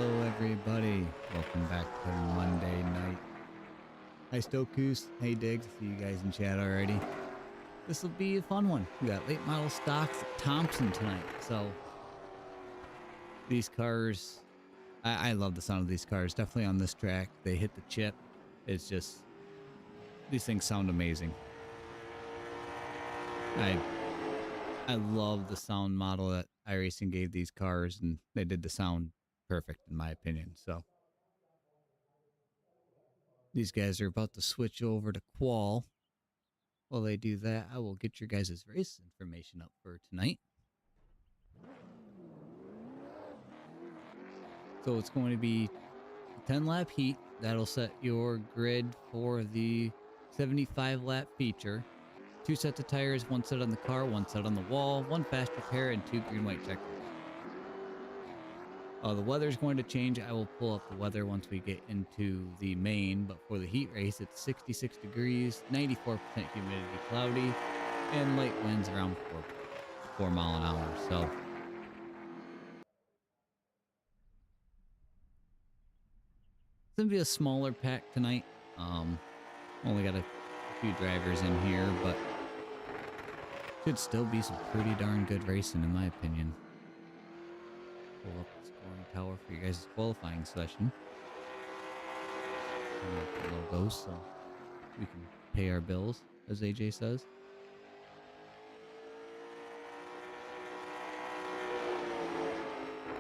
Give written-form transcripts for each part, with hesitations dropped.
Hello, everybody. Welcome back to Monday night. Hi, Stokus. Hey, Diggs. See you guys in chat already. This will be a fun one. We got late model stocks at Thompson tonight. So these cars, I love the sound of these cars. Definitely on this track. They hit the chip. It's just, these things sound amazing. I love the sound model that iRacing gave these cars, and they did the sound perfect in my opinion. So these guys are about to switch over to qual. While they do that, I will get your guys' race information up for tonight. So it's going to be a 10 lap heat. That'll set your grid for the 75 lap feature. 2 sets of tires, 1 set on the car, 1 set on the wall, 1 fast repair, and 2 green-white checkers. The weather's going to change. I will pull up the weather once we get into the main, but for the heat race, it's 66 degrees, 94% humidity, cloudy, and light winds around 4 mile an hour. So it's going to be a smaller pack tonight. Only got a few drivers in here, but should still be some pretty darn good racing in my opinion. Pull up the scoring tower for you guys' qualifying session. The logos so we can pay our bills, as AJ says.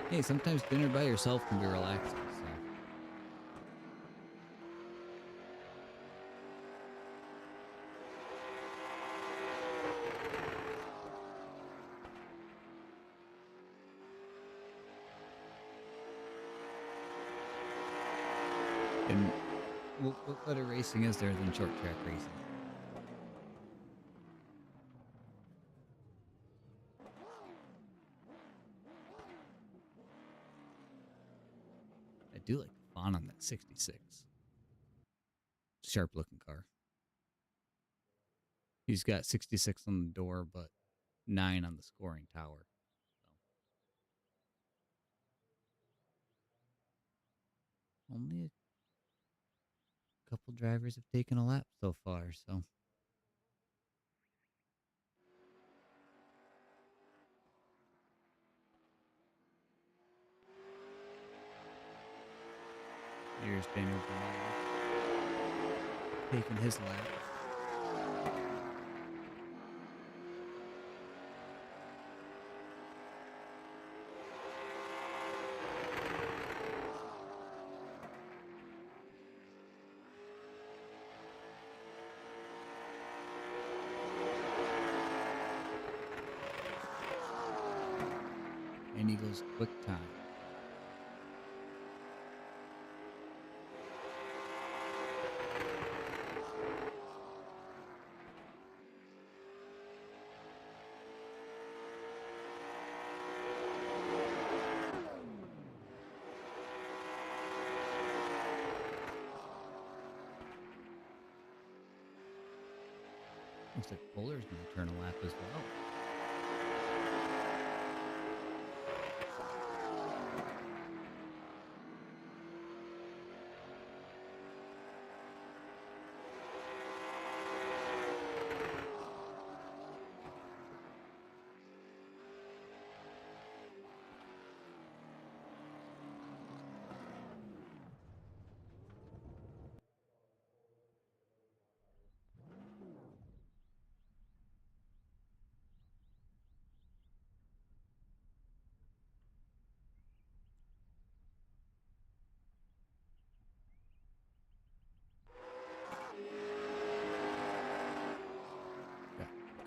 Hey, sometimes dinner by yourself can be relaxing, so. And what better racing is there than short track racing? I do like the font on that 66. Sharp looking car. He's got 66 on the door, but 9 on the scoring tower. So. Only a couple drivers have taken a lap so far, so. Here's Daniel Bernal taking his lap. And he goes quick time. Looks like Polar's going to turn a lap as well.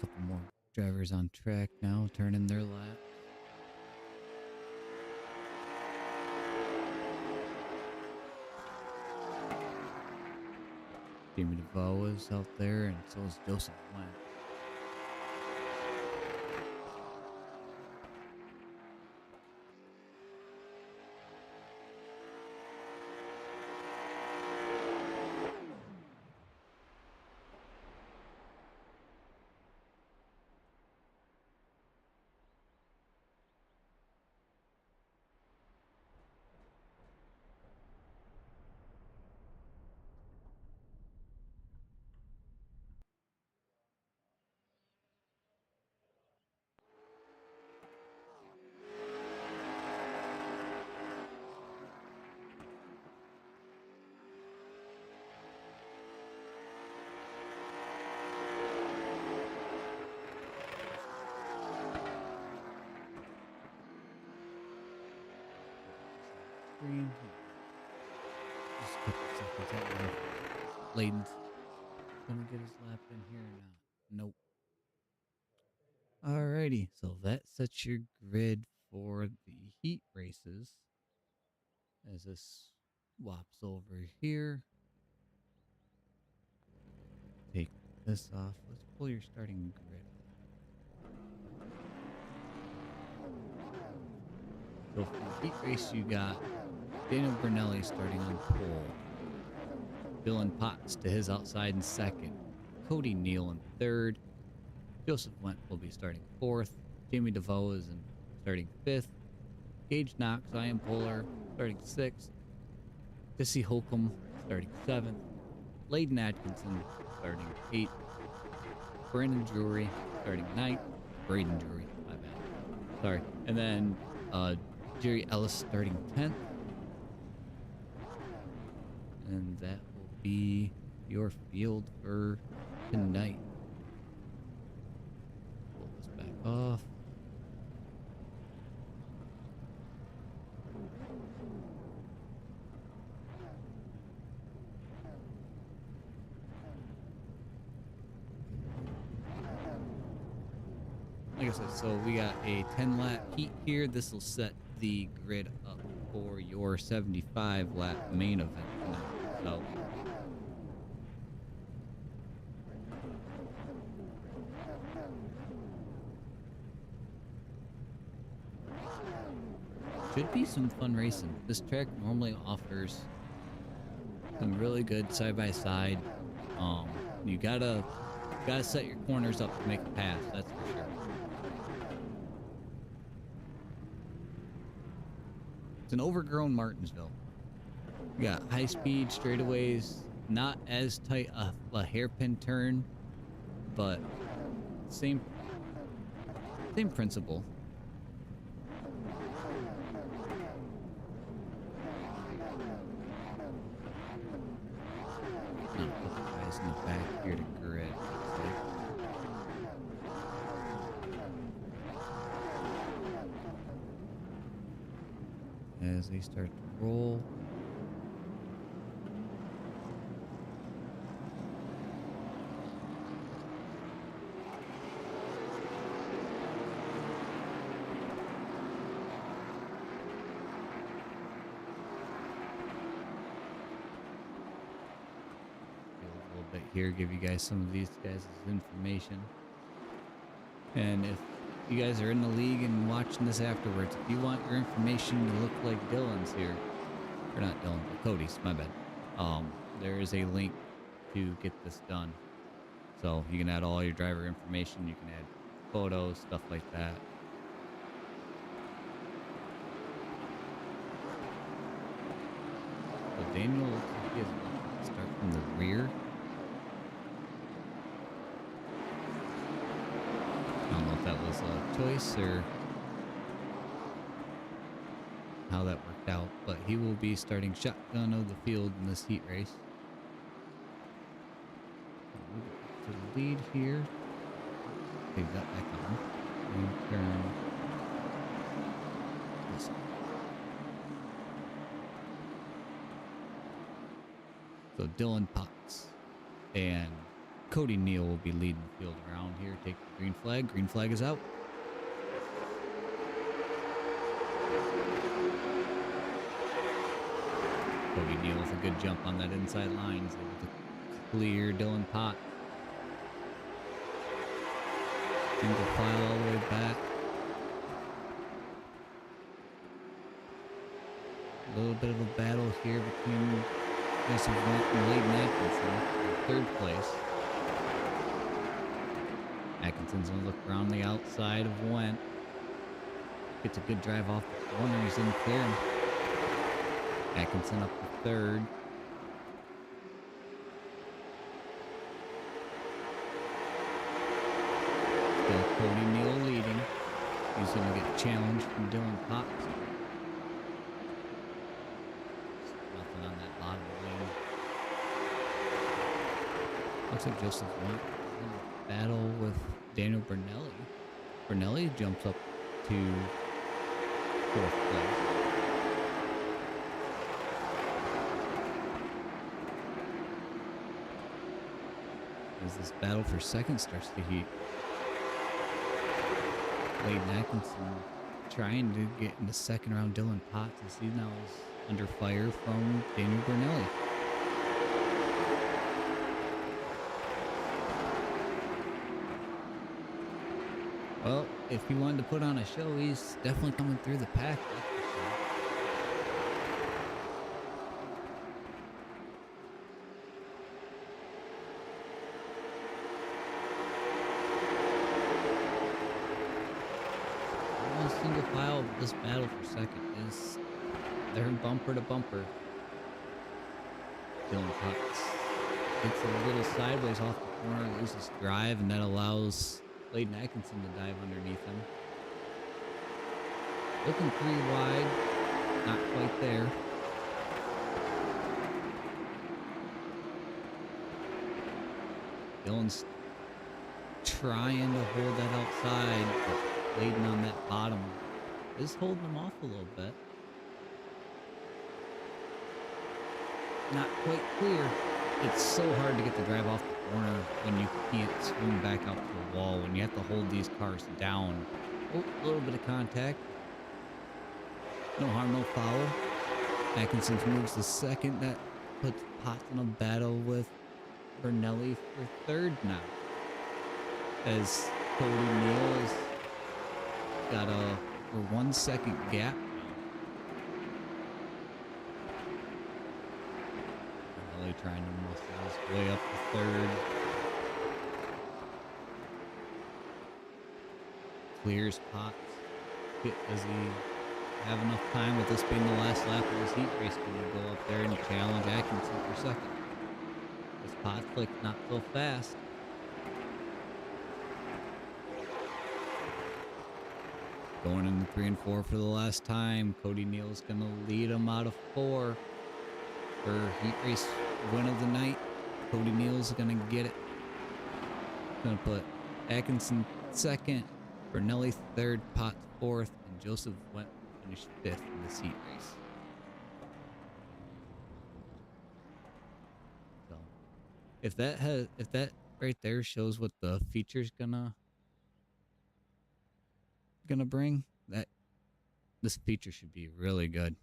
Couple more drivers on track now, turning their lap. Jamie DeVoe is out there, and so is Joseph Wentz. screen. Just a couple seconds. I don't know if Layden's gonna get his lap in here or not. Nope. Alrighty, so that sets your grid for the heat races. As this swaps over here. Take this off. Let's pull your starting grid. So for the heat race, you got Daniel Brunelli starting on pole. Dylan Potts to his outside in second. Cody Neal in third. Joseph Went will be starting fourth. Jamie DeVoe is starting fifth. Gage Knox, Ian Polar, starting sixth. Jesse Holcomb starting seventh. Layden Atkinson starting eighth. Brandon Drury starting ninth. Braden Drury, my bad. Sorry. And then Jerry Ellis starting 10th. And that will be your field for tonight. Pull this back off. Like I said, so we got a 10 lap heat here. This will set the grid up for your 75 lap main event tonight. So should be some fun racing. This track normally offers some really good side by side. You gotta set your corners up to make a pass, that's for sure. It's an overgrown Martinsville. You got high speed straightaways, not as tight a hairpin turn, but same principle. I'm gonna put the guys in the back here to grid. As they start to roll. A little bit here, give you guys some of these guys' information. And if you guys are in the league and watching this afterwards, if you want your information to look like Dylan's here, or not Dylan, but Cody's, my bad, there is a link to get this done. So you can add all your driver information, you can add photos, stuff like that. So Daniel looks like he has to start from the rear. I don't know if that was a choice or how that worked out, but he will be starting shotgun of the field in this heat race. To the lead here. Take that back on. And turn this way. So Dylan Potts and Cody Neal will be leading the field around here. Take the green flag. Green flag is out. Cody Neal with a good jump on that inside line. He's able to clear Dylan Potts. Single file all the way back. A little bit of a battle here between Joseph Went and Layden Atkinson in third place. Atkinson's gonna look around the outside of Went. Gets a good drive off the corner. He's in clear him. Atkinson up to third. Still Cody Neal leading. He's gonna get challenged from Dylan Potts. Nothing on that bottom lane. Looks like Joseph Went in a battle with Daniel Brunelli. Brunelli jumps up to fourth place. as this battle for second starts to heat. Clayton Atkinson trying to get in the second round. Dylan Potts, as he now is under fire from Daniel Bernelli. Well, if he wanted to put on a show, he's definitely coming through the pack. Single file of this battle for second is they're bumper to bumper. Dylan Potts gets a little sideways off the corner, loses drive, and that allows Clayton Atkinson to dive underneath him. Looking 3 wide, not quite there. Dylan's trying to hold that outside, but Clayton on that bottom is holding him off a little bit. Not quite clear. It's so hard to get the drive off the corner when you can't swing back out to the wall, when you have to hold these cars down. Oh, a little bit of contact. No harm, no foul. Atkinson moves to second. That puts Potts in a battle with Bernelli for third now, as Cody Neal has got a 1 second gap. Bernelli trying to muscle his way up to third. Clears Potts. Does he have enough time, with this being the last lap of his heat race? Can he go up there and challenge Atkinson for second? This Potts like not so fast. Going into 3 and 4 for the last time. Cody Neal's going to lead him out of 4 for heat race win of the night. Cody Neal's going to get it. Going to put Atkinson second, Bernelli third, Potts fourth, and Joseph Went finished 5th in this heat race. So, if that right there shows what the feature's gonna bring, that this feature should be really good.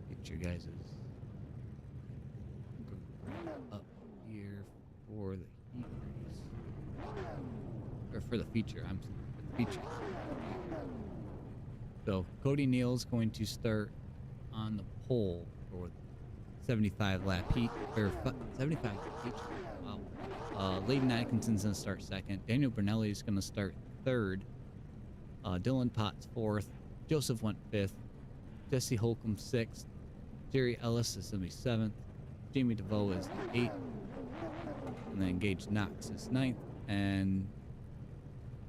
Get your guys' up here for the heat race, or for the feature. I'm sorry, for the feature. So Cody Neal's going to start on the pole for 75 lap heat, or 75 lap feature. Wow. Clayton Atkinson's gonna start second. Daniel Bernelli is gonna start third. Dylan Potts fourth. Joseph Went 5th. Jesse Holcomb 6th. Jerry Ellis is gonna be 7th. Jamie DeVoe is 8th. And then Gage Knox is 9th. And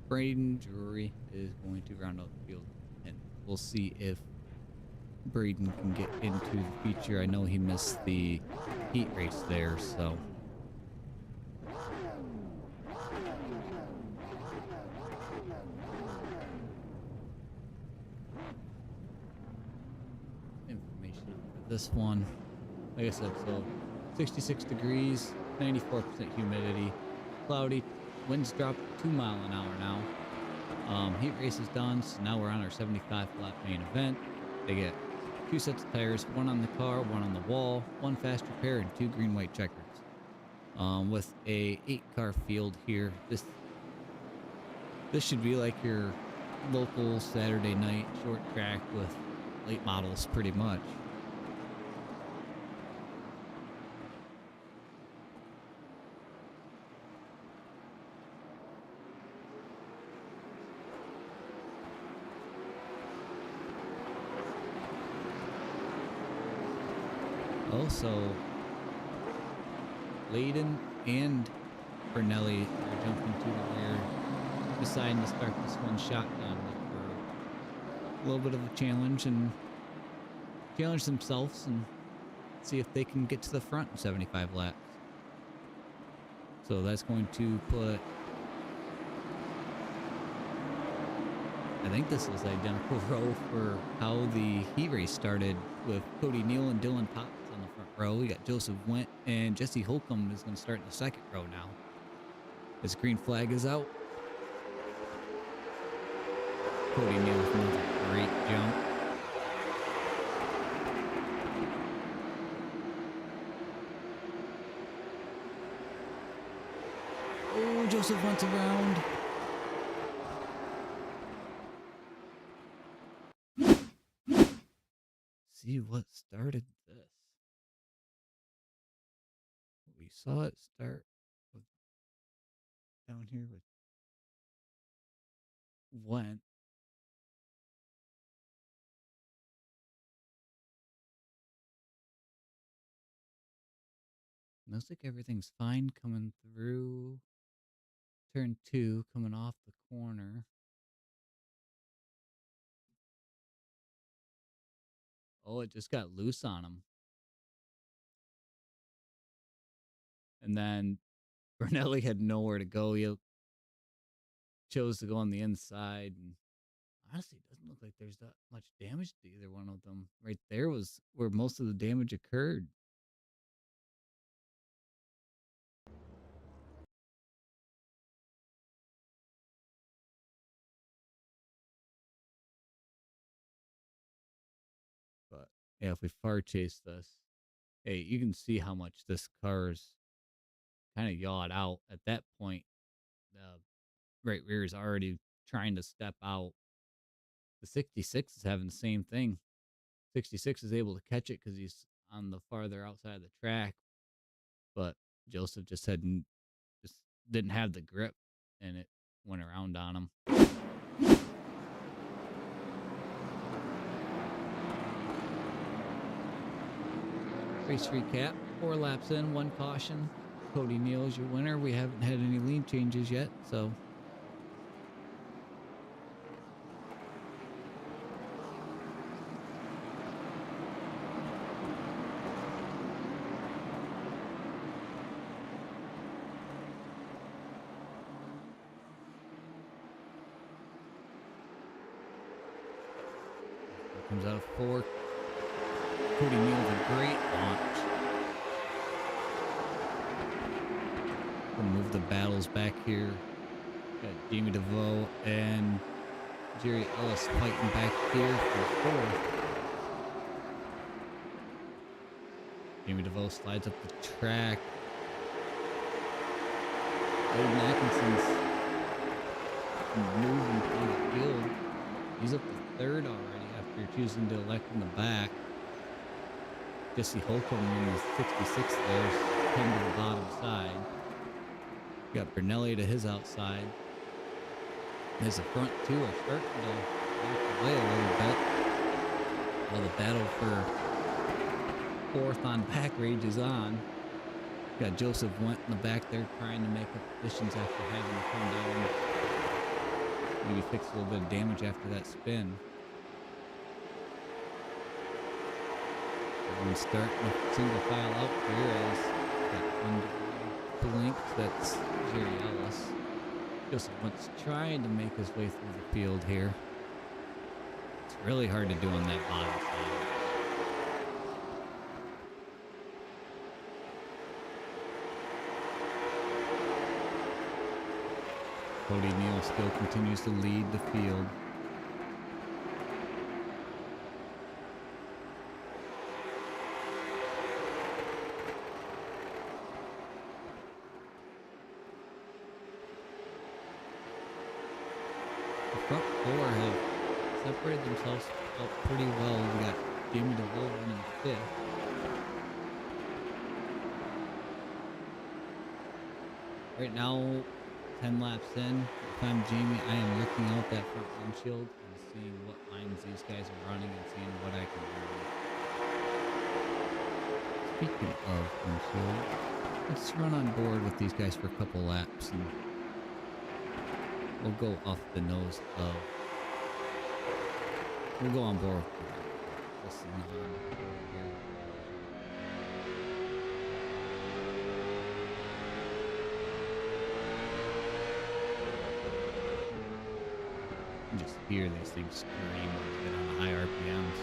Braden Drury is going to round out the field. And we'll see if Braden can get into the feature. I know he missed the heat race there, so. Information for this one. Like I said, so 66 degrees, 94% humidity, cloudy, winds drop 2 miles an hour now. Heat race is done, so now we're on our 75 lap main event. They get 2 sets of tires, 1 on the car, 1 on the wall, 1 fast repair, and 2 green white checkers. With a 8-car field here, this should be like your local Saturday night short track with late models, pretty much. Also, Layden and Bernelli are jumping to the rear, deciding to start this one shotgun for a little bit of a challenge and challenge themselves and see if they can get to the front in 75 laps. So that's going to put I think this is identical row for how the heat race started with Cody Neal and Dylan Potts on the front row. We got Joseph Went and Jesse Holcomb is going to start in the second row now. This green flag is out. Cody Neal with another great jump. Oh, Joseph went around. See what started this. We saw it start with, down here with Went. Looks like everything's fine coming through turn 2, coming off the corner. Oh, it just got loose on him. And then Bernelli had nowhere to go. He chose to go on the inside. And honestly, it doesn't look like there's that much damage to either one of them. Right there was where most of the damage occurred. But yeah, if we far chase this, hey, you can see how much this car's kind of yawed out. At that point, the right rear is already trying to step out. The 66 is having the same thing. 66 is able to catch it because he's on the farther outside of the track, but Joseph just just didn't have the grip, and it went around on him. Race recap: 4 laps in, 1 caution. Cody Neal is your winner. We haven't had any lead changes yet, so. Comes out of 4. Cody Neal with a great launch. We'll move the battles back here. Got Jamie DeVoe and Jerry Ellis fighting back here for 4th. Jamie DeVoe slides up the track. Aiden Atkinson's moving through the field. He's up to 3rd already after choosing to elect in the back. Jesse Holcomb in the 66 there, 10 to the bottom side. Got Bernelli to his outside. As the front 2 are starting to back away a little bit. While the battle for 4th on back rages on. Got Joseph Went in the back there trying to make up positions after having to come down. Maybe fix a little bit of damage after that spin. Everyone's starting a single file out here as that blinks. That's Jerry Ellis. Joseph Went's trying to make his way through the field here. It's really hard to do on that bottom side. Cody Neal still continues to lead the field. The front 4 have separated themselves out pretty well. We got Jamie DeVoe running 5th. Right now, 10 laps in. If I'm Jamie, I am looking out that front windshield and seeing what lines these guys are running and seeing what I can do. Speaking of windshield, let's run on board with these guys for a couple laps and we'll go off the nose of. We'll go on board with this thing on here. can just hear these things scream when they get on the high RPMs.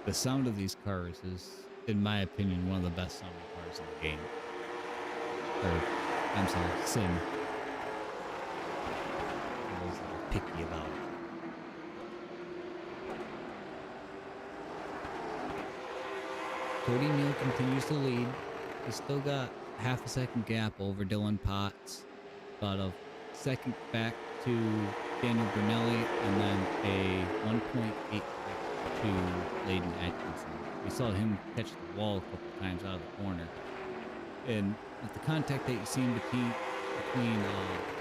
The sound of these cars is, in my opinion, one of the best sounding cars in the game. Or, I'm sorry, sim. For those that are picky about it. Cody Neal continues to lead. He's still got half a second gap over Dylan Potts. About a second back to Daniel Brunelli, and then a 1.8 to Layden Atkinson. We saw him catch the wall a couple times out of the corner. And with the contact that you see in between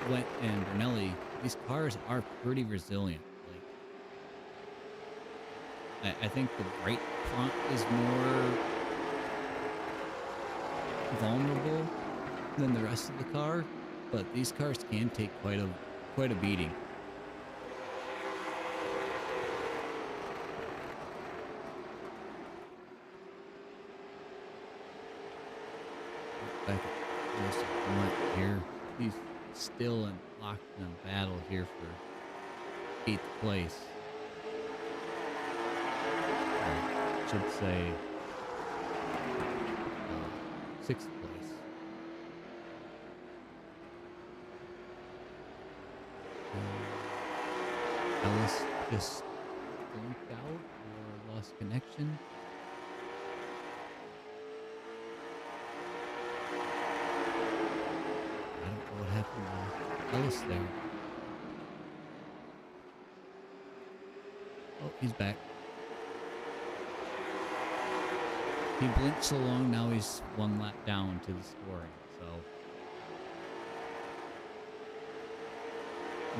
Went and Brunelli, these cars are pretty resilient. Like, I think the right front is more vulnerable than the rest of the car, but these cars can take quite a beating. Back at Joseph Blunt here, he's still locked in a battle here for 8th place. I should say 6th place. Ellis just blinked out or lost connection. I don't know what happened to Ellis there. Oh, he's back. He blinked so long, now he's one lap down to the scoring, so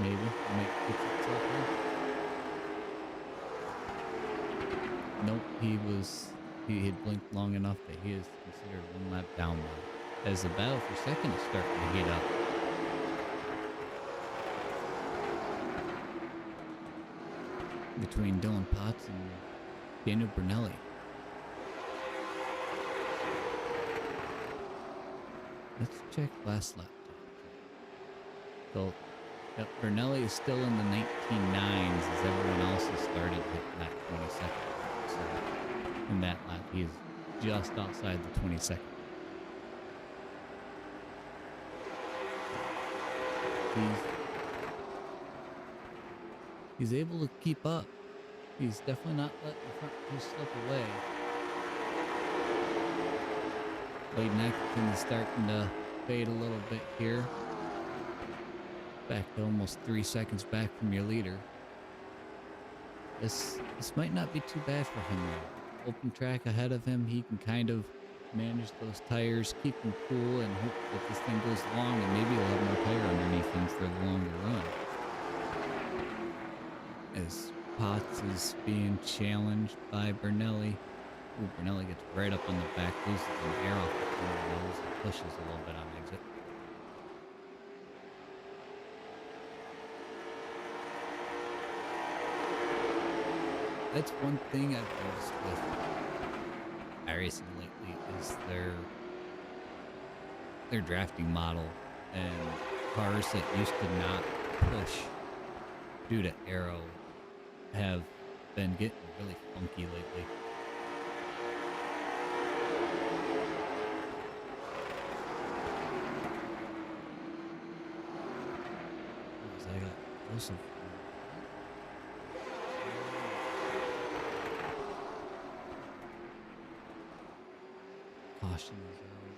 maybe he might fix itself here. Nope, he had blinked long enough that he is considered one lap down now, as the battle for second is starting to heat up. Between Dylan Potts and Daniel Brunelli. Let's check last lap. So, yep, Brunelli is still in the 19.9s as everyone else has started hitting that 22nd. So, in that lap, he is just outside the 22nd. He's able to keep up. He's definitely not letting the front two slip away. Layden Atkinson is starting to fade a little bit here. Back to almost 3 seconds back from your leader. This might not be too bad for him though. Open track ahead of him, he can kind of manage those tires, keep them cool, and hope that this thing goes long, and maybe he'll have more tire underneath him for the longer run. As Potts is being challenged by Brunelli. Ooh, Brunelli gets right up on the back, loses an air off the corner nose, and pushes a little bit on exit. That's one thing I've noticed with iRacing lately is their drafting model, and cars that used to not push due to aero have been getting really funky lately. I got Joseph. Caution is out.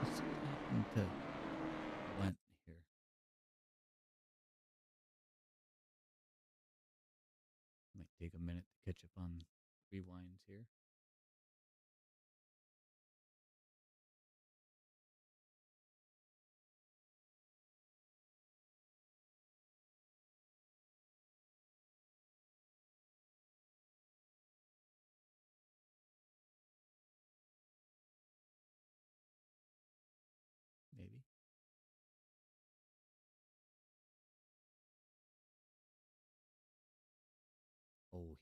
What's happened to Went here? Might take a minute to catch up on rewinds here.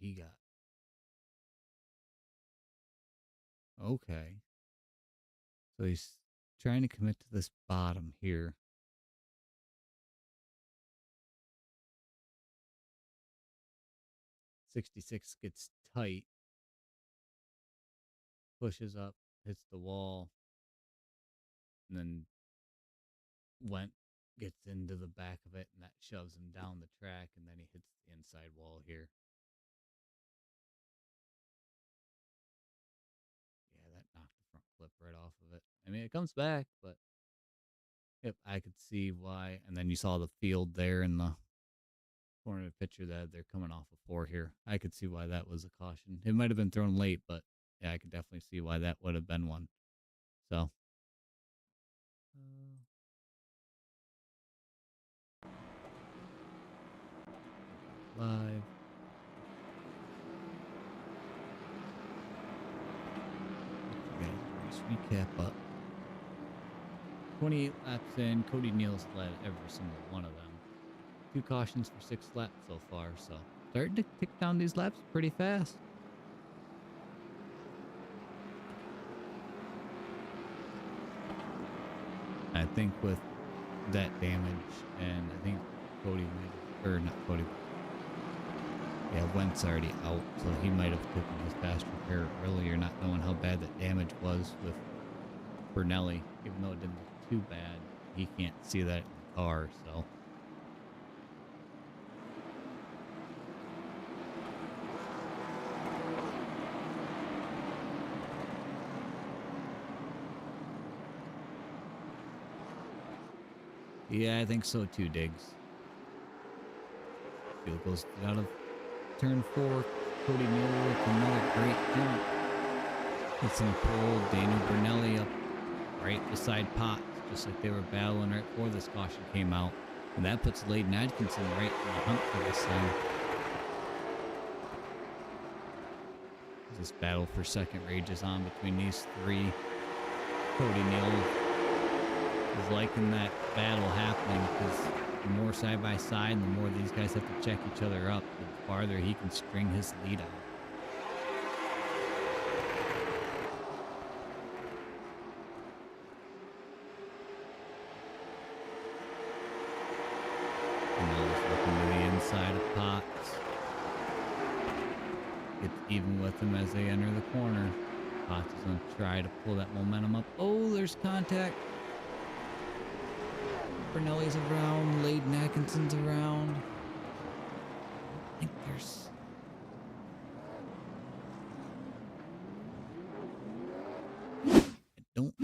he got? Okay. So he's trying to commit to this bottom here. 66 gets tight, pushes up, hits the wall, and then Went gets into the back of it, and that shoves him down the track, and then he hits the inside wall here. Yeah, that knocked the front flip right off of it. I mean, it comes back, but yep, I could see why. And then you saw the field there in the corner of the picture that they're coming off of 4 here. I could see why that was a caution. It might have been thrown late, but yeah, I could definitely see why that would have been one. So. Live. Race recap up. 28 laps in. Cody Neal's led every single one of them. 2 cautions for 6 laps so far, so starting to tick down these laps pretty fast. I think with that damage, and I think Cody might, or not Cody, yeah, Wentz already out, so he might have taken his fast repair earlier, not knowing how bad that damage was with Bernelli. Even though it didn't look too bad, he can't see that in the car, so. Yeah, I think so too, Diggs. Field goes out of turn 4. Cody Neal with another great jump. Gets him pulled. Daniel Bernelli up right beside Potts, just like they were battling right before this caution came out. And that puts Layden Atkinson right in the hunt for this thing. This battle for second rages on between these 3. Cody Neal is liking that battle happening because the more side by side, the more these guys have to check each other up, the farther he can string his lead out. And now he's looking to the inside of Potts. Gets even with him as they enter the corner. Potts is going to try to pull that momentum up. Oh, there's contact. Bernelli's around. Layden Atkinson's around. I think there's... I don't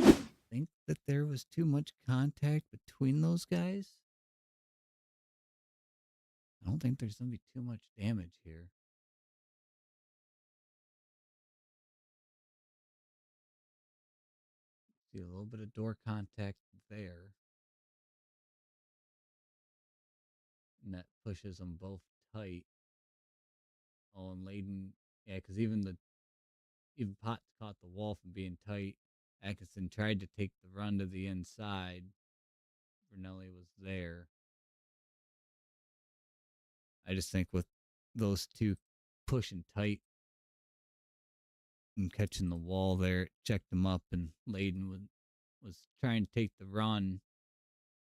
think that there was too much contact between those guys. I don't think there's going to be too much damage here. See a little bit of door contact there. And that pushes them both tight. Oh, and Layden, yeah, because even Potts caught the wall from being tight. Atkinson tried to take the run to the inside. Bernelli was there. I just think with those two pushing tight and catching the wall there, it checked him up, and Layden was trying to take the run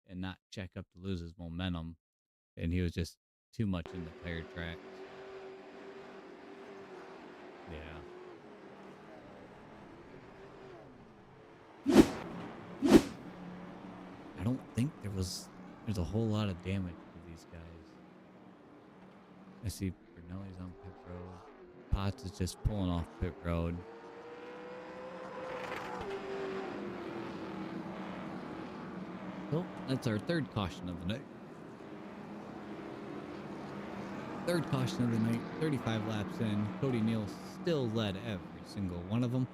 and not check up to lose his momentum, and he was just too much in the tire tracks. Yeah. I don't think there's a whole lot of damage to these guys. I see Bernelli's on pit road. Potts is just pulling off pit road. So that's our 3rd caution of the night. 3rd caution of the night, 35 laps in. Cody Neal still led every single one of them.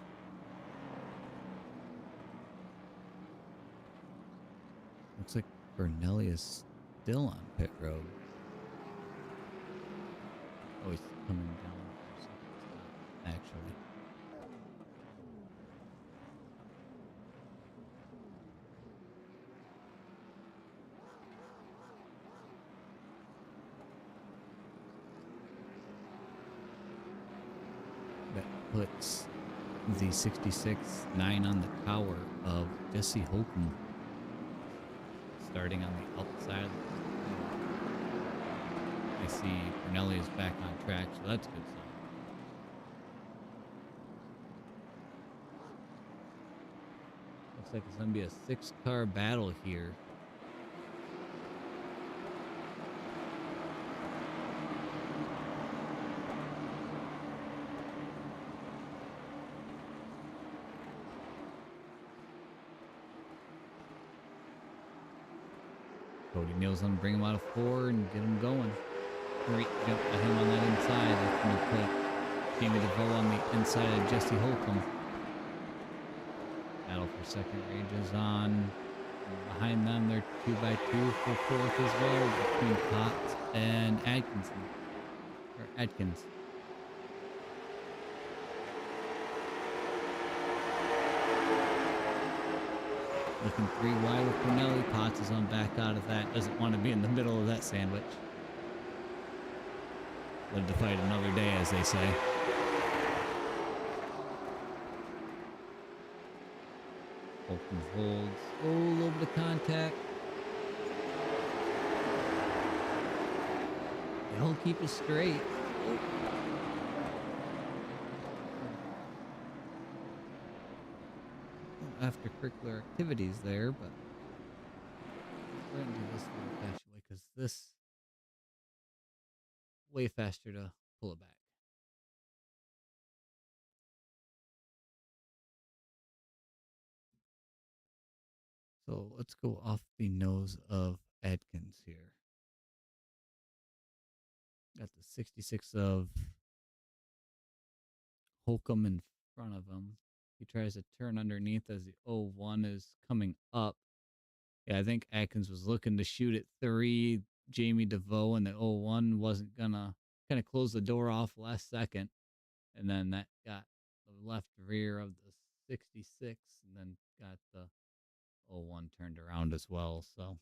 Looks like Bernelli is still on pit road. Oh, he's coming down for a second, actually. that puts the 66-9 on the tower of Jesse Holcomb, starting on the outside. I see Brunelli is back on track, so that's a good sign. Looks like it's going to be a 6-car battle here. Cody Neal's going to bring him out of 4 and get him going. Great jump at him on that inside. That's going to put Jamie DeVoe on the inside of Jesse Holcomb. Battle for second rages on. Behind them, they're 2x2 for 4th as well, between Potts and Adkins. Looking 3 wide with Brunelli. Potts is on back out of that. Doesn't want to be in the middle of that sandwich. Live to fight another day, as they say. Holcomb holds. Oh, a little bit of contact. They'll keep it straight. Oh. Extracurricular activities there, but we're going to do this a little faster way because this way faster to pull it back. So let's go off the nose of Adkins here. Got the 66 of Holcomb in front of him. He tries to turn underneath as the 01 is coming up. Yeah, I think Adkins was looking to shoot at 3. Jamie DeVoe and the 01 wasn't gonna kind of close the door off last second. And then that got the left rear of the 66 and then got the 01 turned around as well. So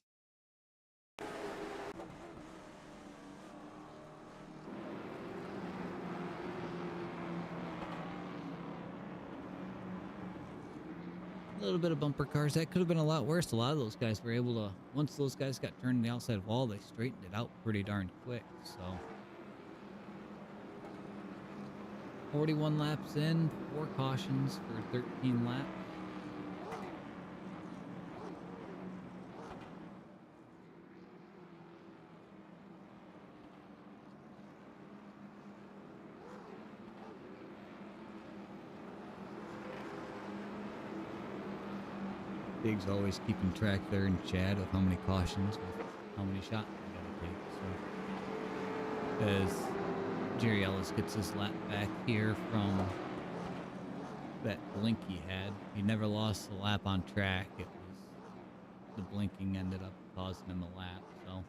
a little bit of bumper cars. That could have been a lot worse. A lot of those guys were able to, once those guys got turned to the outside wall, they straightened it out pretty darn quick. So 41 laps in, 4 cautions for 13 laps. Big's always keeping track there in Chad of how many cautions, with how many shots we gotta take. So as Jerry Ellis gets his lap back here from that blink he had, he never lost a lap on track. It was the blinking ended up causing him a lap. So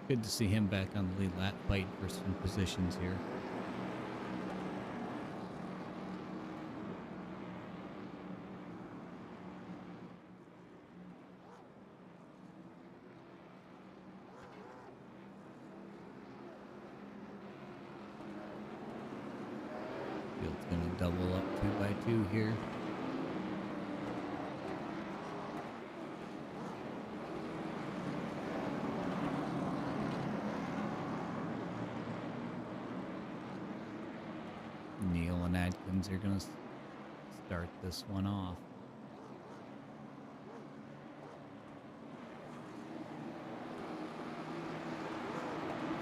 good to see him back on the lead lap fight for some positions here. Field's going to double up 2x2 here. Neal and Adkins are going to start this one off.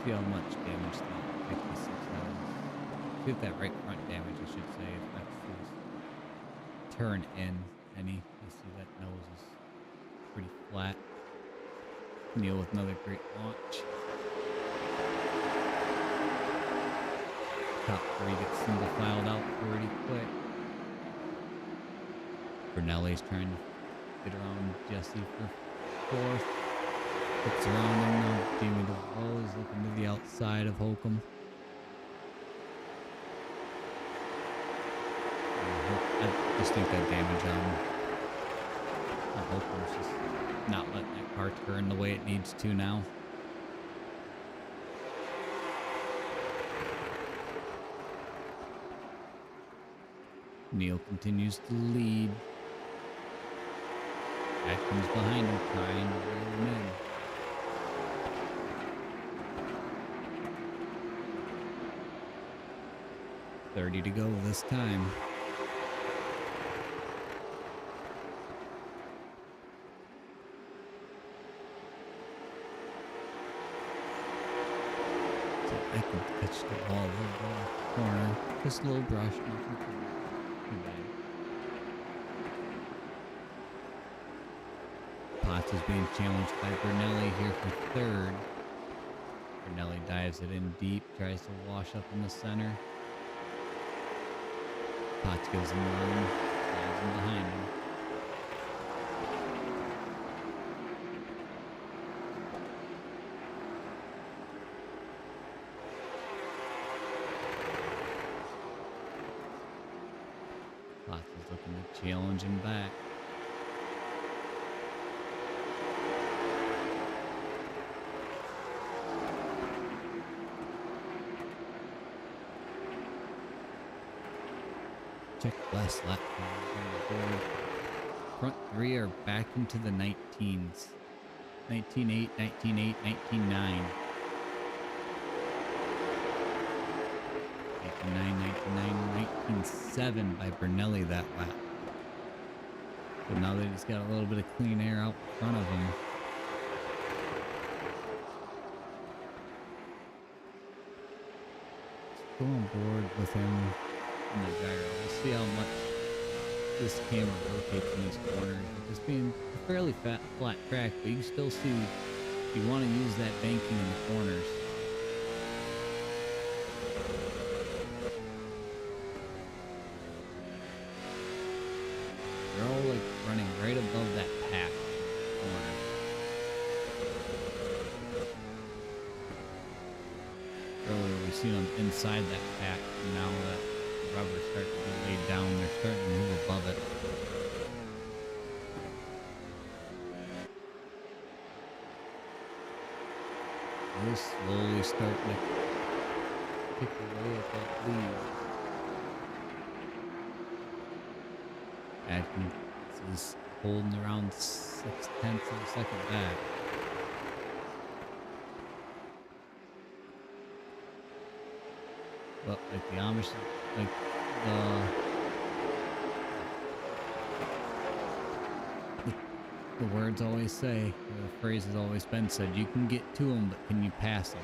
See how much damage that 56 has. See if that right front damage, I should say, affects his turn in any. You see that nose is pretty flat. Neal with another great launch. Top 3 gets single filed out pretty quick. Brunelli's trying to get around Jesse for 4th. Gets around him now. Jamie DeVoe is looking to the outside of Holcomb. I just think that damage on Holcomb's just not letting that car turn the way it needs to now. Neil continues to lead. Atkins behind him, trying to reel him in. .30 to go this time. So I can catch the ball over the corner. Just a little brush, nothing too bad. Potts is being challenged by Bernelli here for third. Bernelli dives it in deep, tries to wash up in the center. Potts gives him room, slides him behind him. Potts is looking to challenge him back. Check last lap times on the board. Front three are back into the 19s. 19.8, 19.8, 19.9. 19.9, 19.9, 19.7 by Bernelli that lap. So now that he's got a little bit of clean air out in front of him. Let's go on board with him. The gyro. We'll see how much this camera rotates in these corners. This being a fairly flat track, but you can still see you want to use that banking in the corners. They're all like running right above that pack corner. Earlier we seen them inside that pack, and now that rubber starting to be laid down, they're starting to move above it. They're slowly starting to pick away at that lead. Atkins is holding around 0.6 of a second back. But like the Amish, like the words always say, the phrase has always been said, you can get to them, but can you pass them?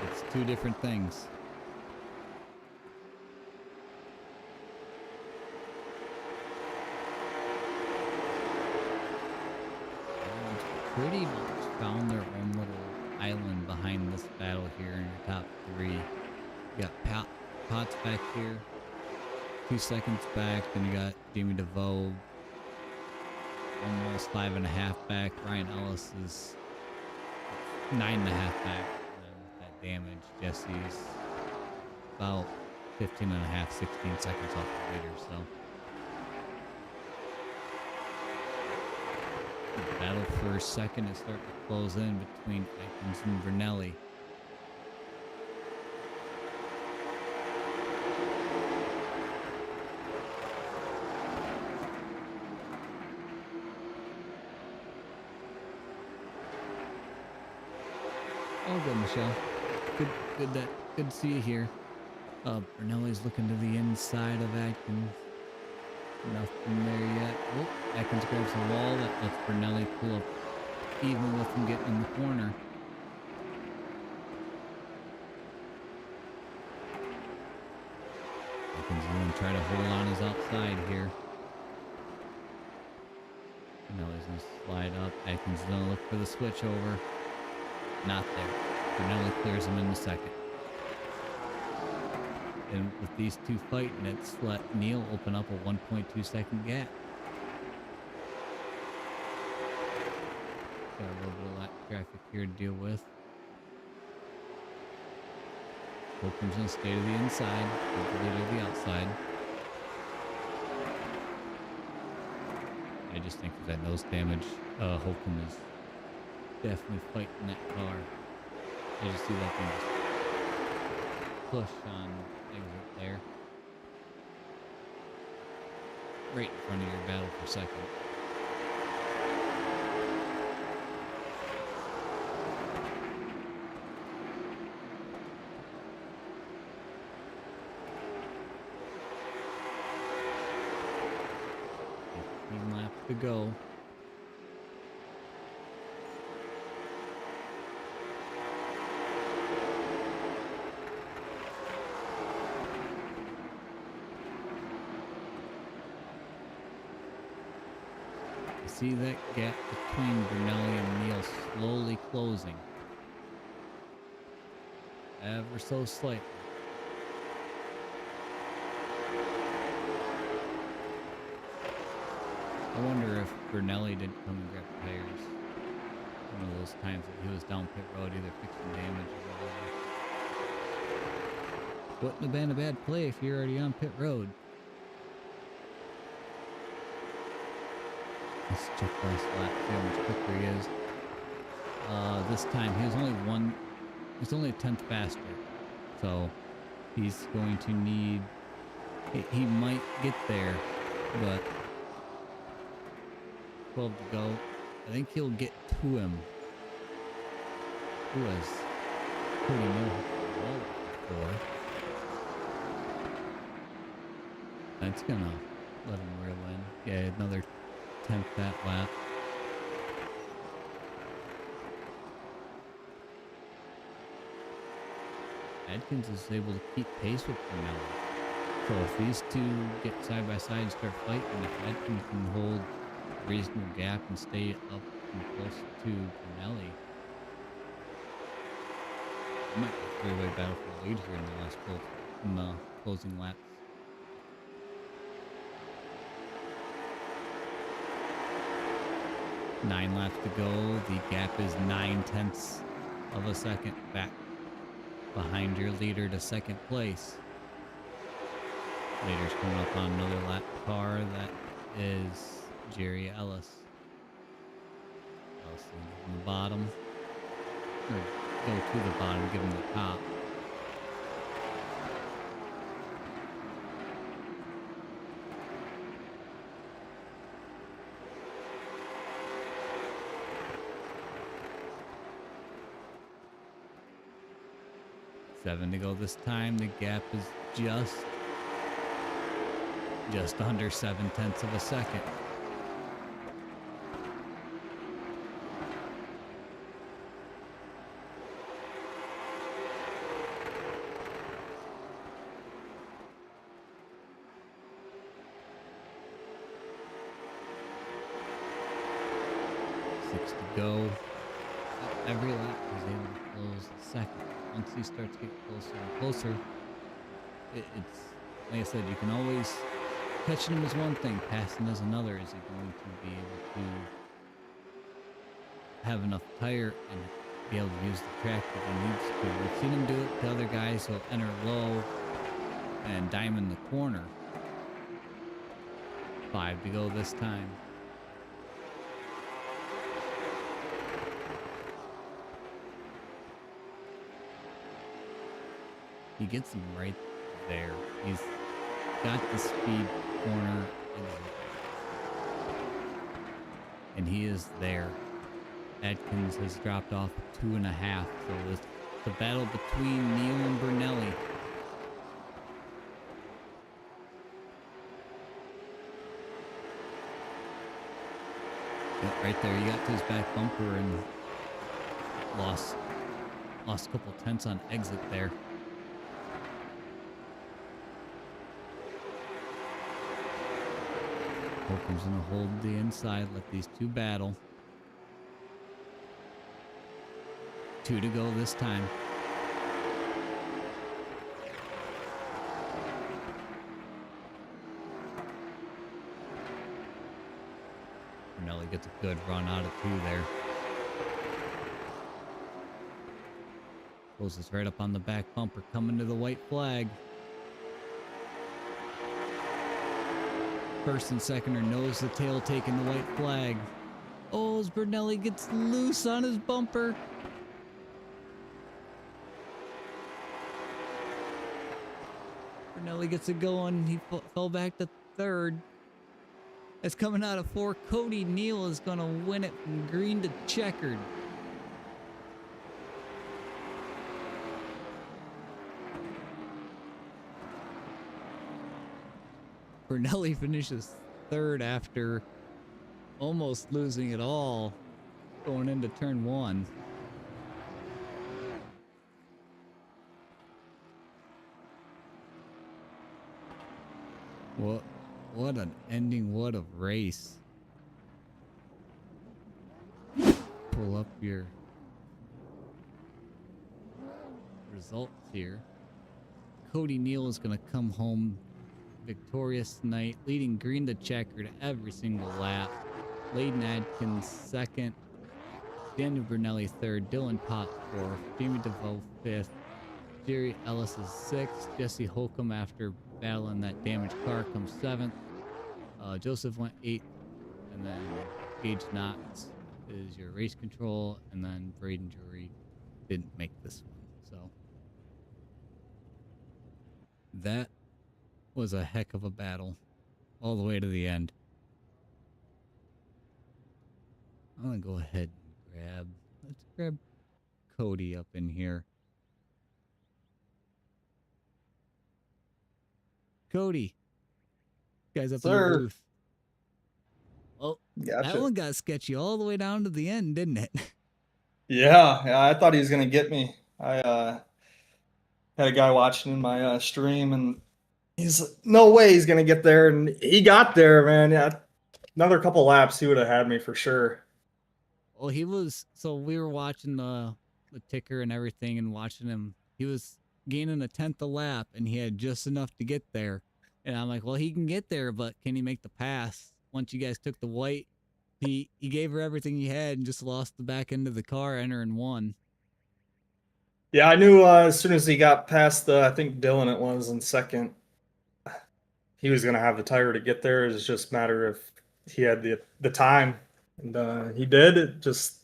It's two different things. Pretty much found their own little island behind this battle here in your top three. You got Potts back here, 2 seconds back. Then you got Jamie DeVoe, almost 5.5 back. Ryan Ellis is 9.5 back. And then with that damage, Jesse's about 15.5, 16 seconds off the leader. So the battle for second is starting to close in between Atkins and Bernelli. All good, Michelle. Good to see you here. Bernelli's looking to the inside of Atkins. Nothing there yet. Oh, Atkins grabs the wall. That lets Bernelli pull up even with him getting in the corner. Atkins is going to try to hold on his outside here. Bernelli's going to slide up. Atkins is going to look for the switch over. Not there. Bernelli clears him in the second. And with these two fighting, it's let Neil open up a 1.2 second gap. Got a little bit of lap traffic here to deal with. Holcomb's going to stay to the inside, the leader to the outside. I just think with that nose damage, Holcomb is definitely fighting that car. I just see that thing just push on exit there. right in front of your battle for second. Laps to go. See that gap between Brunelli and Neal slowly closing. Ever so slightly. I wonder if Brunelli didn't come and grab tires. One of those times that he was down pit road either fixing damage or whatever. Wouldn't have been a bad play if you're already on pit road. Let's check last lap, see how much quicker he is. This time he was only a tenth faster. So he's going to need, he might get there, but 12 to go. I think he'll get to him. Who was pretty new before. That's gonna let him reel in. Yeah, another 10th that lap. Adkins is able to keep pace with Brunelli. So if these two get side by side and start fighting, if Adkins can hold a reasonable gap and stay up and close to Brunelli, it might be a three-way battle for the lead here in the closing laps. Nine laps to go. The gap is 9/10 of a second back behind your leader to second place. Leader's coming up on another lap car. That is Jerry Ellis. Ellis on the bottom. Or go to the bottom, give him the top. Seven to go this time. The gap is just under 7/10 of a second. Six to go. Every lap he's able to close the second. Once he starts getting closer and closer, it's like I said, you can always, catching him is one thing, passing is another. Is he going to be able to have enough tire and be able to use the track that he needs to? We've seen him do it to other guys. He'll enter low and diamond the corner. 5 to go this time. He gets him right there. He's got the speed corner exit. And he is there. Adkins has dropped off 2.5. So it's the battle between Neal and Brunelli. Yep, right there. He got to his back bumper and lost a couple tenths on exit there. Holcomb's gonna hold the inside, let these two battle. 2 to go this time. Brunelli gets a good run out of 2 there. Closes right up on the back bumper, coming to the white flag. First and second are nose to tail taking the white flag. Oh, as Brunelli gets loose on his bumper. Brunelli gets it going. He fell back to third. That's coming out of 4. Cody Neal is going to win it from green to checkered. Brunelli finishes 3rd after almost losing it all going into turn 1. What an ending, what a race. Pull up your results here. Cody Neal is going to come home victorious tonight, leading green to checkered every single lap. Layden Adkins 2nd, Daniel Brunelli 3rd, Dylan Pott 4th, Jamie DeVoe 5th, Jerry Ellis is 6th, Jesse Holcomb after battling that damaged car comes 7th, Joseph went 8th, and then Gage Knox is your race control, and then Braden Drury didn't make this one. So that was a heck of a battle all the way to the end. I'm gonna go ahead and let's grab Cody up in here. Cody, guys up in the booth. Well, gotcha. That one got sketchy all the way down to the end, didn't it? Yeah, I thought he was gonna get me. I had a guy watching in my stream, and he's no way he's gonna get there, and he got there, man. Yeah, another couple laps, he would have had me for sure. Well, so we were watching the ticker and everything, and watching him. He was gaining a 10th a lap, and he had just enough to get there. And I'm like, well, he can get there, but can he make the pass? Once you guys took the white, he gave her everything he had and just lost the back end of the car, entering 1. Yeah, I knew as soon as he got past I think Dylan it was in 2nd, he was going to have the tire to get there. It was just a matter of he had the time, and he did. It just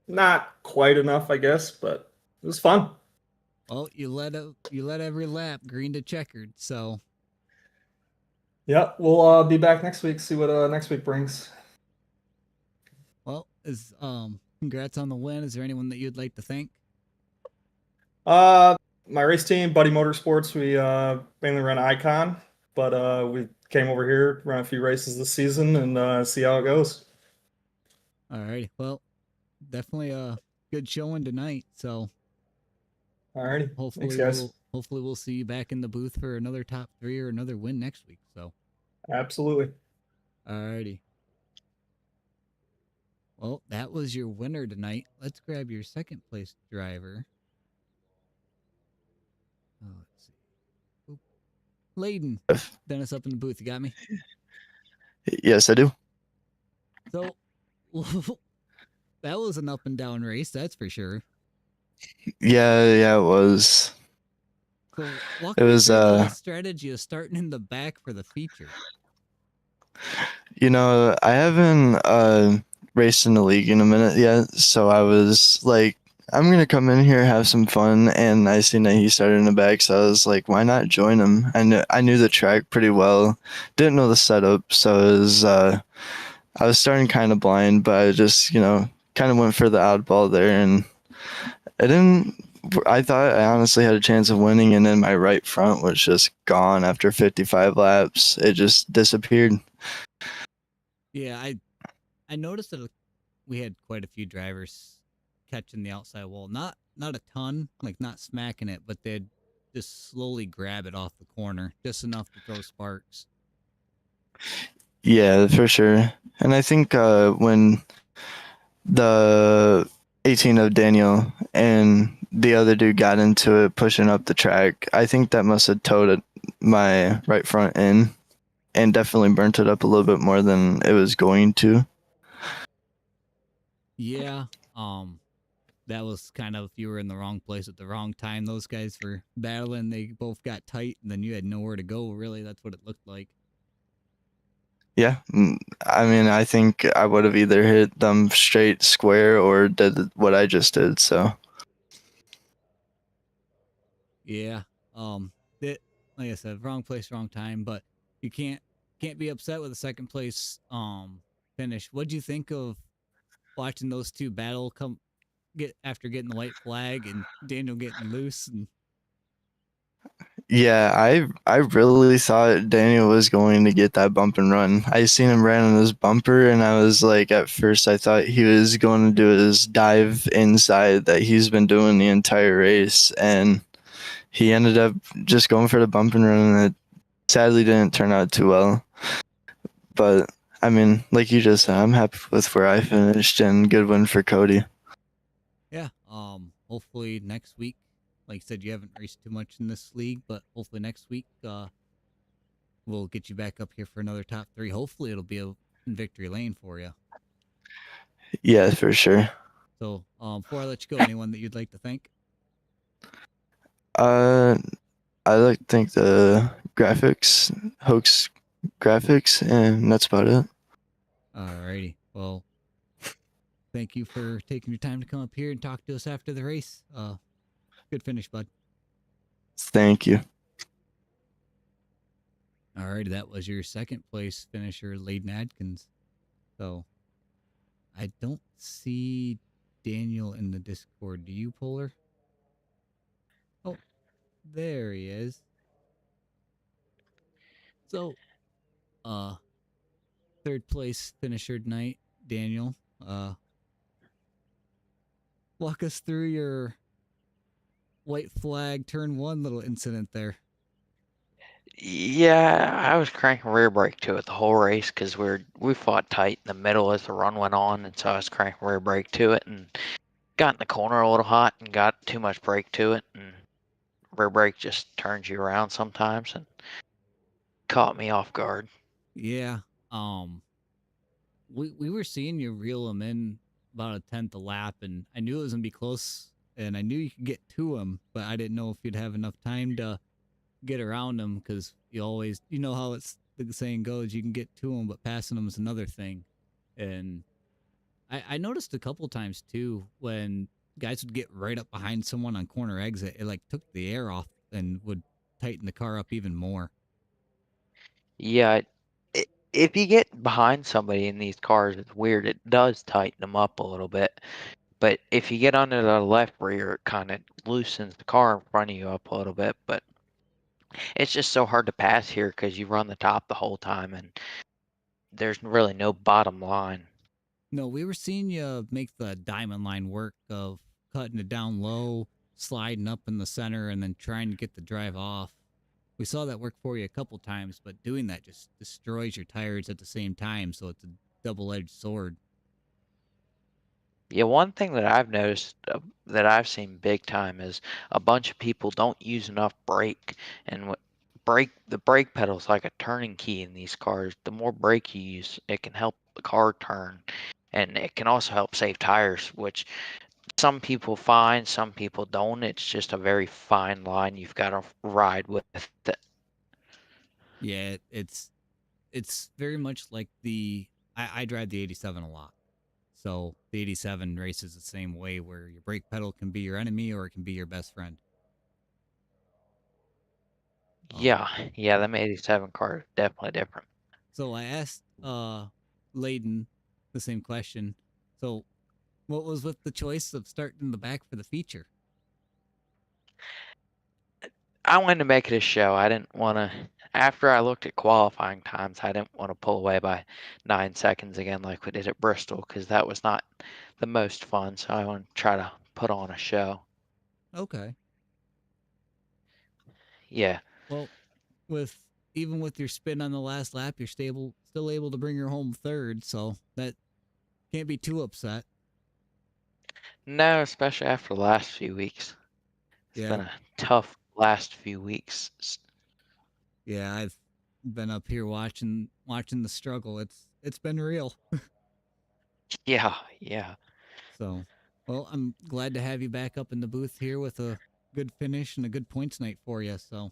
not quite enough, I guess, but it was fun. Well, you let every lap green to checkered, so. Yeah, we'll be back next week. See what next week brings. Well, congrats on the win. Is there anyone that you'd like to thank? My race team, Buddy Motorsports. We mainly run Icon, but we came over here, run a few races this season, and see how it goes. All right. Well, definitely a good showing tonight. So, all righty. Thanks, guys. Hopefully we'll see you back in the booth for another top 3 or another win next week. So, absolutely. All righty. Well, that was your winner tonight. Let's grab your 2nd place driver. Oh, let's see. Oop. Layden, Dennis up in the booth. You got me? Yes, I do. So, that was an up and down race, that's for sure. Yeah, it was. So, walk me through the strategy of starting in the back for the feature. You know, I haven't raced in the league in a minute yet, so I was like, I'm gonna come in here, have some fun, and I seen that he started in the back, so I was like, why not join him? I knew the track pretty well, didn't know the setup, so it was I was starting kind of blind, but I just kind of went for the oddball there, and I thought I honestly had a chance of winning, and then my right front was just gone after 55 laps. It just disappeared. Yeah, I noticed that we had quite a few drivers catching the outside wall. Not a ton, like not smacking it, but they'd just slowly grab it off the corner, just enough to throw sparks. Yeah, for sure. And I think when the 18 of Daniel and the other dude got into it, pushing up the track, I think that must have towed my right front in and definitely burnt it up a little bit more than it was going to. Yeah, that was kind of, you were in the wrong place at the wrong time. Those guys were battling, they both got tight, and then you had nowhere to go, really. That's what it looked like. Yeah, I mean, I think I would have either hit them straight square or did what I just did, so. Yeah, like I said, wrong place, wrong time, but you can't can't be upset with a second place finish. What'd you think of watching those two battle get after getting the white flag and Daniel getting loose? And Yeah, I really thought Daniel was going to get that bump and run. I seen him ran on his bumper, and I was like, at first I thought he was going to do his dive inside that he's been doing the entire race, and he ended up just going for the bump and run, and it sadly didn't turn out too well. But I mean, like you just said, I'm happy with where I finished, and good win for Cody. yeah, hopefully next week, like I said, you haven't raced too much in this league, but hopefully next week, we'll get you back up here for another top 3. Hopefully it'll be in victory lane for you. Yeah, for sure. So, before I let you go, anyone that you'd like to thank? I like to think the graphics, Hoax graphics, and that's about it. Alrighty. Well, thank you for taking your time to come up here and talk to us after the race. Good finish, bud. Thank you. Alrighty, that was your second place finisher, Layden Adkins. So, I don't see Daniel in the Discord. Do you, Polar? Oh, there he is. So, third place finisher tonight, Daniel. Walk us through your white flag turn 1 little incident there. Yeah, I was cranking rear brake to it the whole race because we fought tight in the middle as the run went on, and so I was cranking rear brake to it and got in the corner a little hot and got too much brake to it, and rear brake just turns you around sometimes and caught me off guard. Yeah. We were seeing you reel him in about a tenth a lap, and I knew it was gonna be close, and I knew you could get to him, but I didn't know if you'd have enough time to get around him because you know how it's the saying goes, you can get to him, but passing him is another thing. And I noticed a couple times too when guys would get right up behind someone on corner exit, it like took the air off and would tighten the car up even more. Yeah, if you get behind somebody in these cars, it's weird. It does tighten them up a little bit. But if you get under the left rear, it kind of loosens the car in front of you up a little bit. But it's just so hard to pass here because you run the top the whole time and there's really no bottom line. No, we were seeing you make the diamond line work of cutting it down low, sliding up in the center, and then trying to get the drive off. We saw that work for you a couple times, but doing that just destroys your tires at the same time, so it's a double-edged sword. Yeah, one thing that I've noticed that I've seen big time is a bunch of people don't use enough brake, and the brake pedal is like a turning key in these cars. The more brake you use, it can help the car turn, and it can also help save tires, which some people find, some people don't. It's just a very fine line you've got to ride with it. Yeah, it's very much like I drive the 87 a lot. So the 87 races the same way where your brake pedal can be your enemy or it can be your best friend. Yeah, them 87 cars definitely different. So I asked Layden the same question. So what was with the choice of starting in the back for the feature? I wanted to make it a show. I didn't want to. After I looked at qualifying times, I didn't want to pull away by 9 seconds again like we did at Bristol because that was not the most fun. So I want to try to put on a show. Okay. Yeah. Well, even with your spin on the last lap, you're still able to bring her home third, so that can't be too upset. No, especially after the last few weeks. It's Yeah. been a tough last few weeks. Yeah, I've been up here watching the struggle. It's been real. Yeah. So, well, I'm glad to have you back up in the booth here with a good finish and a good points night for you. So,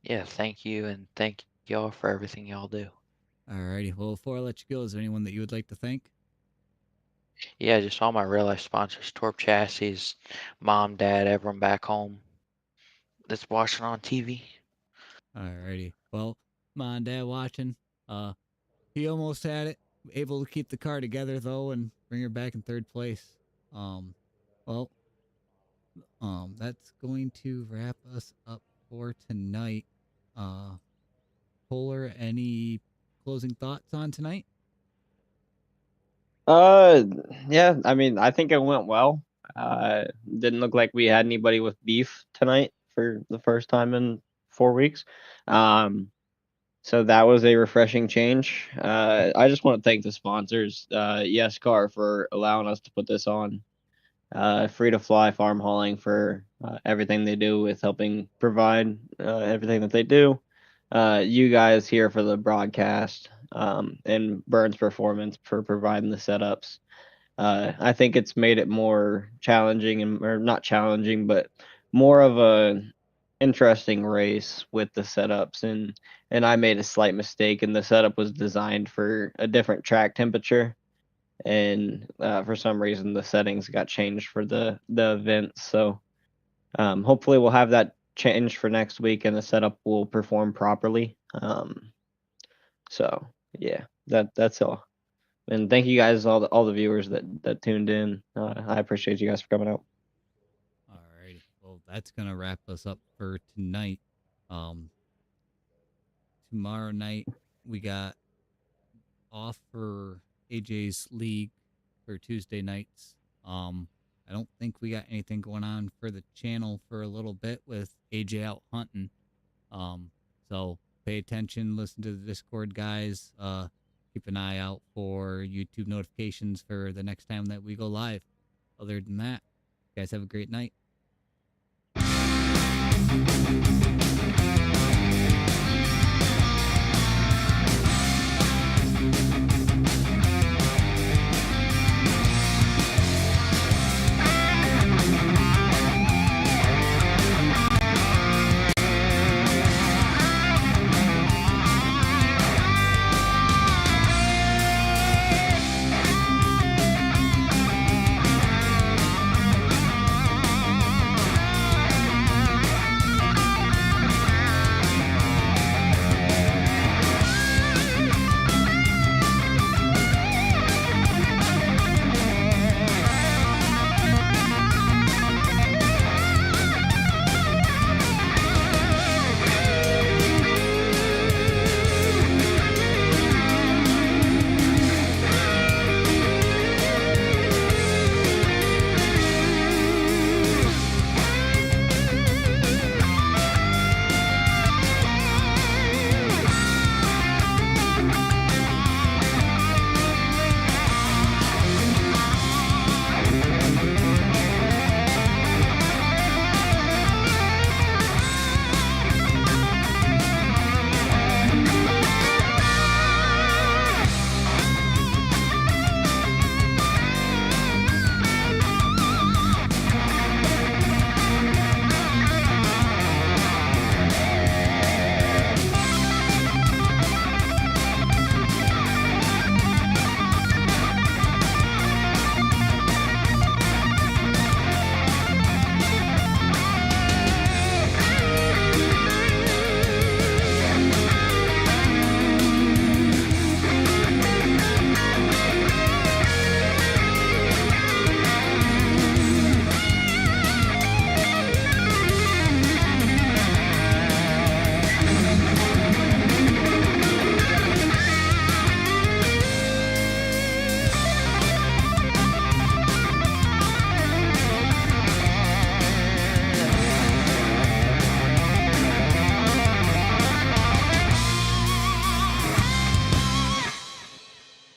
Yeah, thank you, and thank y'all for everything y'all do. alrighty. Well, before I let you go, is there anyone that you would like to thank? Yeah, just all my real life sponsors, Torp Chassis, mom, dad, everyone back home that's watching on TV. Alrighty. Well, Mom, Dad watching. He almost had it. Able to keep the car together though, and bring her back in third place. Um, well, that's going to wrap us up for tonight. Uh, Polar, any closing thoughts on tonight? Uh, yeah. I mean, I think it went well. Didn't look like we had anybody with beef tonight for the first time in 4 weeks. So that was a refreshing change. I just want to thank the sponsors, Yes Car, for allowing us to put this on. Free to Fly Farm Hauling for everything they do with helping provide everything that they do. You guys here for the broadcast, and Burns Performance for providing the setups. I think it's made it more challenging or not challenging, but more of a interesting race with the setups. And I made a slight mistake, and the setup was designed for a different track temperature, and for some reason the settings got changed for the event. So hopefully we'll have that changed for next week, and the setup will perform properly. So yeah, that's all. And thank you guys, all the viewers that tuned in. I appreciate you guys for coming out. Alrighty. Well, that's gonna wrap us up for tonight. Tomorrow night we got off for AJ's league for Tuesday nights. I don't think we got anything going on for the channel for a little bit with AJ out hunting. So pay attention, listen to the Discord guys. Keep an eye out for YouTube notifications for the next time that we go live. Other than that, you guys have a great night.